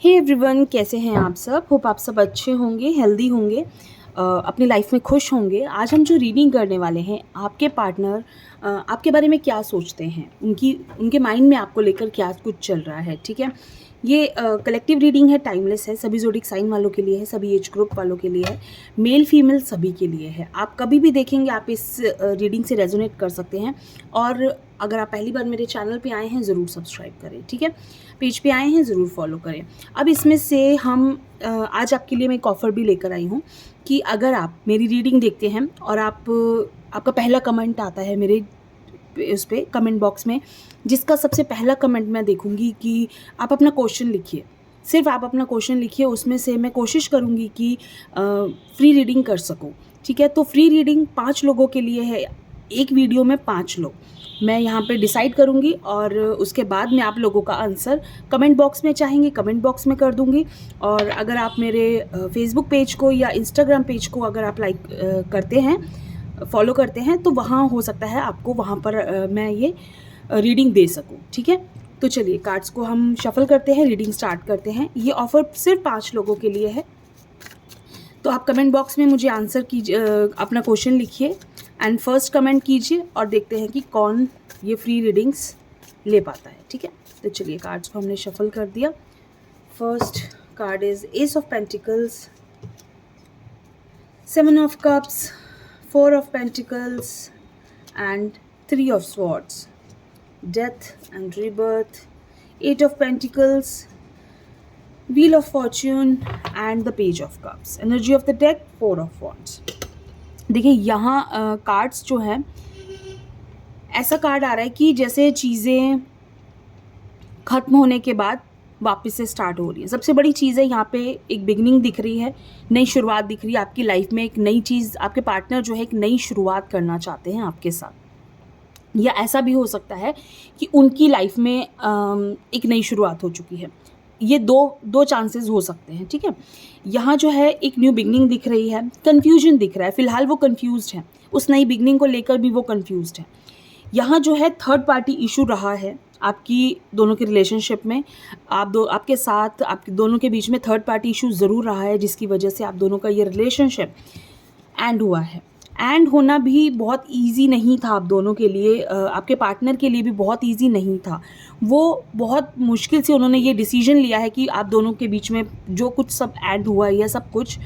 Hey everyone, कैसे हैं आप सब। होप आप सब अच्छे होंगे, हेल्दी होंगे, अपनी लाइफ में खुश होंगे। आज हम जो रीडिंग करने वाले हैं, आपके पार्टनर आपके बारे में क्या सोचते हैं, उनके माइंड में आपको लेकर क्या कुछ चल रहा है। ठीक है, ये कलेक्टिव रीडिंग है, टाइमलेस है, सभी ज़ोडिक साइन वालों के लिए है, सभी एज ग्रुप वालों के लिए है, मेल फीमेल सभी के लिए है। आप कभी भी देखेंगे आप इस रीडिंग से रेजोनेट कर सकते हैं। और अगर आप पहली बार मेरे चैनल पे आए हैं, ज़रूर सब्सक्राइब करें। ठीक है, पेज पे आए हैं ज़रूर फॉलो करें। अब इसमें से हम आज आपके लिए मैं एक ऑफ़र भी लेकर आई हूँ कि अगर आप मेरी रीडिंग देखते हैं और आपका पहला कमेंट आता है मेरे उस पर कमेंट बॉक्स में, जिसका सबसे पहला कमेंट मैं देखूंगी कि आप अपना क्वेश्चन लिखिए। सिर्फ आप अपना क्वेश्चन लिखिए, उसमें से मैं कोशिश करूंगी कि फ्री रीडिंग कर सकूं। ठीक है, तो फ्री रीडिंग 5 लोगों के लिए है, एक वीडियो में 5 लोग मैं यहाँ पे डिसाइड करूँगी और उसके बाद में आप लोगों का आंसर कमेंट बॉक्स में चाहेंगे कमेंट बॉक्स में कर दूँगी। और अगर आप मेरे फेसबुक पेज को या इंस्टाग्राम पेज को अगर आप लाइक करते हैं, फॉलो करते हैं, तो वहाँ हो सकता है आपको वहाँ पर मैं ये रीडिंग दे सकूँ। ठीक है, तो चलिए कार्ड्स को हम शफल करते हैं, रीडिंग स्टार्ट करते हैं। ये ऑफ़र सिर्फ 5 लोगों के लिए है, तो आप कमेंट बॉक्स में मुझे आंसर कीजिए, अपना क्वेश्चन लिखिए एंड फर्स्ट कमेंट कीजिए और देखते हैं कि कौन ये फ्री रीडिंग्स ले पाता है। ठीक है, तो चलिए कार्ड्स को हमने शफल कर दिया। First card is S of pentacles, 7 of cups, 4 of Pentacles and 3 of Swords, Death and Rebirth, 8 of Pentacles, Wheel of Fortune and the Page of Cups. Energy of the deck, 4 of Wands. देखिए यहाँ cards जो है, ऐसा card आ रहा है कि जैसे चीज़ें ख़त्म होने के बाद वापस से स्टार्ट हो रही है। सबसे बड़ी चीज़ है यहाँ पे एक बिगनिंग दिख रही है, नई शुरुआत दिख रही है आपकी लाइफ में। एक नई चीज़, आपके पार्टनर जो है एक नई शुरुआत करना चाहते हैं आपके साथ, या ऐसा भी हो सकता है कि उनकी लाइफ में एक नई शुरुआत हो चुकी है। ये दो चांसेस हो सकते हैं। ठीक है, यहाँ जो है एक न्यू बिगनिंग दिख रही है, कन्फ्यूजन दिख रहा है। फिलहाल वो कन्फ्यूज्ड है, उस नई बिगनिंग को लेकर भी वो कन्फ्यूज्ड है। यहाँ जो है थर्ड पार्टी इशू रहा है आपकी दोनों के रिलेशनशिप में। आपके साथ आपके दोनों के बीच में थर्ड पार्टी इशू ज़रूर रहा है, जिसकी वजह से आप दोनों का ये रिलेशनशिप एंड हुआ है। एंड होना भी बहुत इजी नहीं था आप दोनों के लिए, आपके पार्टनर के लिए भी बहुत इजी नहीं था। वो बहुत मुश्किल से उन्होंने ये डिसीजन लिया है कि आप दोनों के बीच में जो कुछ सब एड हुआ है, यह सब कुछ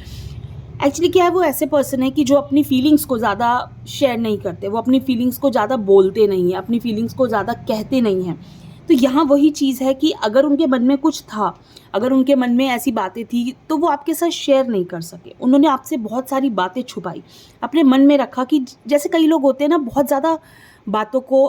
एक्चुअली क्या है, वो ऐसे पर्सन है कि जो अपनी फीलिंग्स को ज़्यादा शेयर नहीं करते, वो अपनी फीलिंग्स को ज़्यादा बोलते नहीं हैं, अपनी फीलिंग्स को ज़्यादा कहते नहीं हैं। तो यहाँ वही चीज़ है कि अगर उनके मन में कुछ था, अगर उनके मन में ऐसी बातें थी, तो वो आपके साथ शेयर नहीं कर सके। उन्होंने आपसे बहुत सारी बातें छुपाई, अपने मन में रखा, कि जैसे कई लोग होते हैं ना, बहुत ज़्यादा बातों को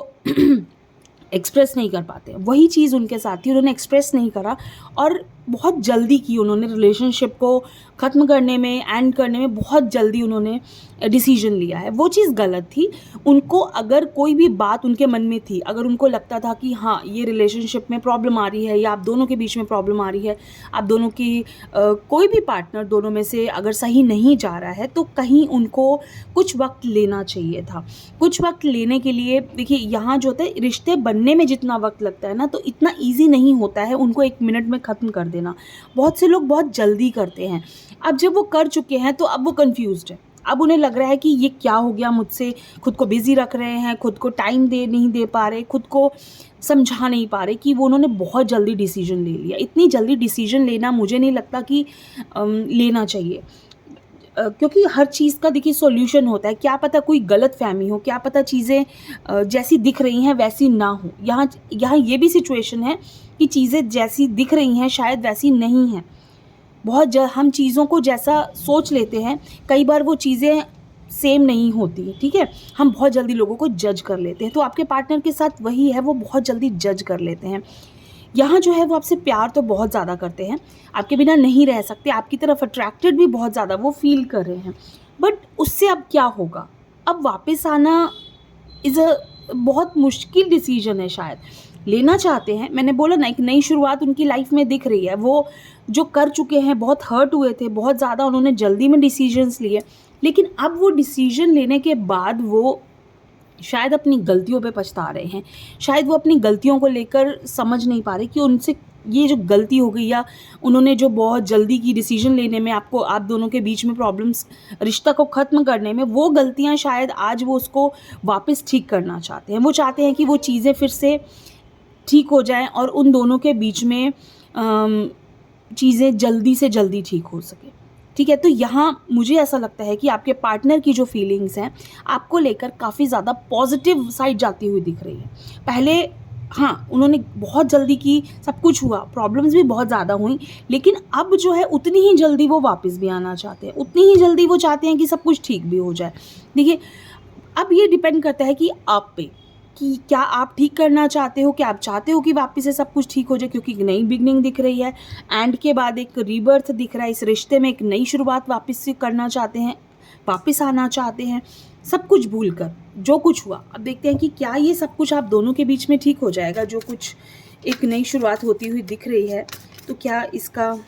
एक्सप्रेस नहीं कर पाते। वही चीज़ उनके साथ थी, उन्होंने एक्सप्रेस नहीं करा और बहुत जल्दी की उन्होंने रिलेशनशिप को ख़त्म करने में, एंड करने में बहुत जल्दी उन्होंने डिसीजन लिया है। वो चीज़ गलत थी। उनको अगर कोई भी बात उनके मन में थी, अगर उनको लगता था कि हाँ ये रिलेशनशिप में प्रॉब्लम आ रही है, या आप दोनों के बीच में प्रॉब्लम आ रही है, आप दोनों की कोई भी पार्टनर दोनों में से अगर सही नहीं जा रहा है, तो कहीं उनको कुछ वक्त लेना चाहिए था। कुछ वक्त लेने के लिए, देखिए यहाँ जो होता है, रिश्ते बनने में जितना वक्त लगता है ना, तो इतना ईजी नहीं होता है उनको 1 मिनट में ख़त्म कर देना। बहुत से लोग बहुत जल्दी करते हैं। अब जब वो कर चुके हैं तो अब वो कंफ्यूज्ड है। अब उन्हें लग रहा है कि ये क्या हो गया मुझसे, खुद को बिज़ी रख रहे हैं, खुद को टाइम नहीं दे पा रहे, खुद को समझा नहीं पा रहे कि वो उन्होंने बहुत जल्दी डिसीजन ले लिया। इतनी जल्दी डिसीजन लेना मुझे नहीं लगता कि लेना चाहिए, क्योंकि हर चीज़ का देखिए सॉल्यूशन होता है। क्या पता कोई गलत फहमी हो, क्या पता चीज़ें जैसी दिख रही हैं वैसी ना हो। यहाँ ये भी सिचुएशन है कि चीज़ें जैसी दिख रही हैं शायद वैसी नहीं हैं। हम चीज़ों को जैसा सोच लेते हैं, कई बार वो चीज़ें सेम नहीं होती। ठीक है, हम बहुत जल्दी लोगों को जज कर लेते हैं। तो आपके पार्टनर के साथ वही है, वो बहुत जल्दी जज कर लेते हैं। यहाँ जो है वो आपसे प्यार तो बहुत ज़्यादा करते हैं, आपके बिना नहीं रह सकते, आपकी तरफ अट्रैक्टेड भी बहुत ज़्यादा वो फील कर रहे हैं। बट उससे अब क्या होगा, अब वापस आना बहुत मुश्किल डिसीजन है। शायद लेना चाहते हैं, मैंने बोला ना, एक नई शुरुआत उनकी लाइफ में दिख रही है। वो जो कर चुके हैं, बहुत हर्ट हुए थे, बहुत ज़्यादा उन्होंने जल्दी में डिसीजंस लिए, लेकिन अब वो डिसीजन लेने के बाद वो शायद अपनी गलतियों पे पछता रहे हैं। शायद वो अपनी गलतियों को लेकर समझ नहीं पा रहे कि उनसे ये जो गलती हो गई या उन्होंने जो बहुत जल्दी की डिसीजन लेने में आपको आप दोनों के बीच में प्रॉब्लम्स रिश्ता को ख़त्म करने में वो गलतियाँ शायद आज वो उसको वापस ठीक करना चाहते हैं। वो चाहते हैं कि वो चीज़ें फिर से ठीक हो जाएँ और उन दोनों के बीच में चीज़ें जल्दी से जल्दी ठीक हो सके। ठीक है, तो यहाँ मुझे ऐसा लगता है कि आपके पार्टनर की जो फीलिंग्स हैं आपको लेकर काफ़ी ज़्यादा पॉजिटिव साइड जाती हुई दिख रही है। पहले हाँ, उन्होंने बहुत जल्दी की, सब कुछ हुआ, प्रॉब्लम्स भी बहुत ज़्यादा हुई, लेकिन अब जो है उतनी ही जल्दी वो वापस भी आना चाहते हैं, उतनी ही जल्दी वो चाहते हैं कि सब कुछ ठीक भी हो जाए। देखिए, अब ये डिपेंड करता है कि आप पे, कि क्या आप ठीक करना चाहते हो, क्या आप चाहते हो कि वापस से सब कुछ ठीक हो जाए, क्योंकि एक नई बिगनिंग दिख रही है, एंड के बाद एक रीबर्थ दिख रहा है, इस रिश्ते में एक नई शुरुआत वापस से करना चाहते हैं, वापस आना चाहते हैं, सब कुछ भूल कर जो कुछ हुआ। अब देखते हैं कि क्या ये सब कुछ आप दोनों के बीच में ठीक हो जाएगा, जो कुछ एक नई शुरुआत होती हुई दिख रही है। तो क्या इसका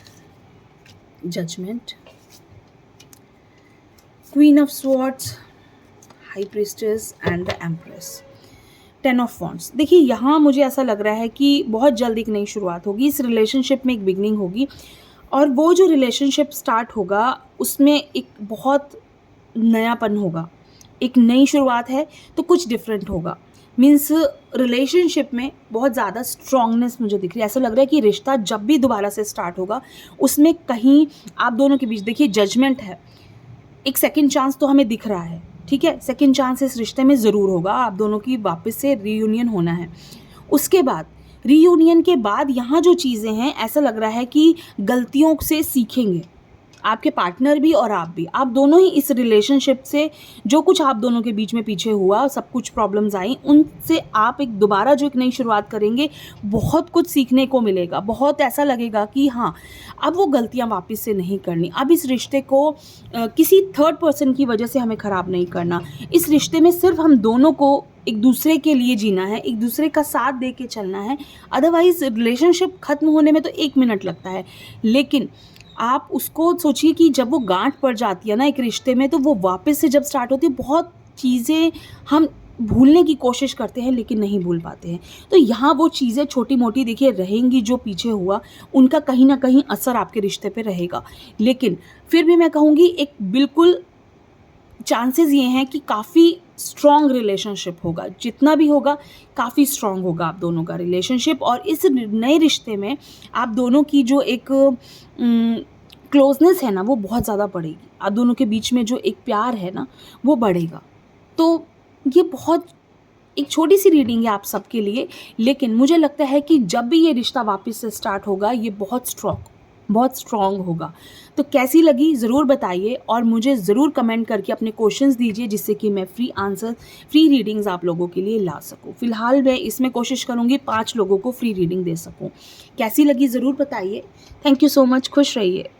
judgment, queen of swords, high priestess and the empress, 10 of wands. देखिए, यहाँ मुझे ऐसा लग रहा है कि बहुत जल्द एक नई शुरुआत होगी, इस रिलेशनशिप में एक बिगनिंग होगी, और वो जो रिलेशनशिप स्टार्ट होगा उसमें एक बहुत नयापन होगा, एक नई शुरुआत है तो कुछ डिफरेंट होगा। मीन्स रिलेशनशिप में बहुत ज़्यादा स्ट्रांगनेस मुझे दिख रही है। ऐसा लग रहा है कि रिश्ता जब भी दोबारा से स्टार्ट होगा उसमें कहीं आप दोनों के बीच, देखिए जजमेंट है, एक सेकंड चांस तो हमें दिख रहा है। ठीक है, सेकंड चांस इस रिश्ते में ज़रूर होगा, आप दोनों की वापस से रीयूनियन होना है। उसके बाद रीयूनियन के बाद यहाँ जो चीज़ें हैं, ऐसा लग रहा है कि गलतियों से सीखेंगे आपके पार्टनर भी और आप भी, आप दोनों ही इस रिलेशनशिप से जो कुछ आप दोनों के बीच में पीछे हुआ, सब कुछ प्रॉब्लम्स आई, उनसे आप एक दोबारा जो एक नई शुरुआत करेंगे, बहुत कुछ सीखने को मिलेगा। बहुत ऐसा लगेगा कि हाँ, अब वो गलतियां वापस से नहीं करनी, अब इस रिश्ते को किसी थर्ड पर्सन की वजह से हमें ख़राब नहीं करना। इस रिश्ते में सिर्फ हम दोनों को एक दूसरे के लिए जीना है, एक दूसरे का साथ दे के चलना है। अदरवाइज़ रिलेशनशिप ख़त्म होने में तो 1 मिनट लगता है, लेकिन आप उसको सोचिए कि जब वो गांठ पड़ जाती है ना एक रिश्ते में, तो वो वापस से जब स्टार्ट होती है, बहुत चीज़ें हम भूलने की कोशिश करते हैं लेकिन नहीं भूल पाते हैं। तो यहाँ वो चीज़ें छोटी मोटी देखिए रहेंगी, जो पीछे हुआ उनका कहीं ना कहीं असर आपके रिश्ते पे रहेगा, लेकिन फिर भी मैं कहूँगी एक बिल्कुल चांसेस ये हैं कि काफ़ी स्ट्रॉन्ग रिलेशनशिप होगा, जितना भी होगा काफ़ी स्ट्रॉन्ग होगा आप दोनों का रिलेशनशिप। और इस नए रिश्ते में आप दोनों की जो एक क्लोजनेस है ना, वो बहुत ज़्यादा बढ़ेगी, आप दोनों के बीच में जो एक प्यार है ना वो बढ़ेगा। तो ये बहुत एक छोटी सी रीडिंग है आप सबके लिए, लेकिन मुझे लगता है कि जब भी ये रिश्ता वापस से स्टार्ट होगा ये बहुत स्ट्रॉन्ग होगा। तो कैसी लगी ज़रूर बताइए, और मुझे ज़रूर कमेंट करके अपने क्वेश्चंस दीजिए, जिससे कि मैं फ्री रीडिंग्स आप लोगों के लिए ला सकूं। फ़िलहाल मैं इसमें कोशिश करूंगी 5 लोगों को फ्री रीडिंग दे सकूं। कैसी लगी ज़रूर बताइए। थैंक यू सो मच, खुश रहिए।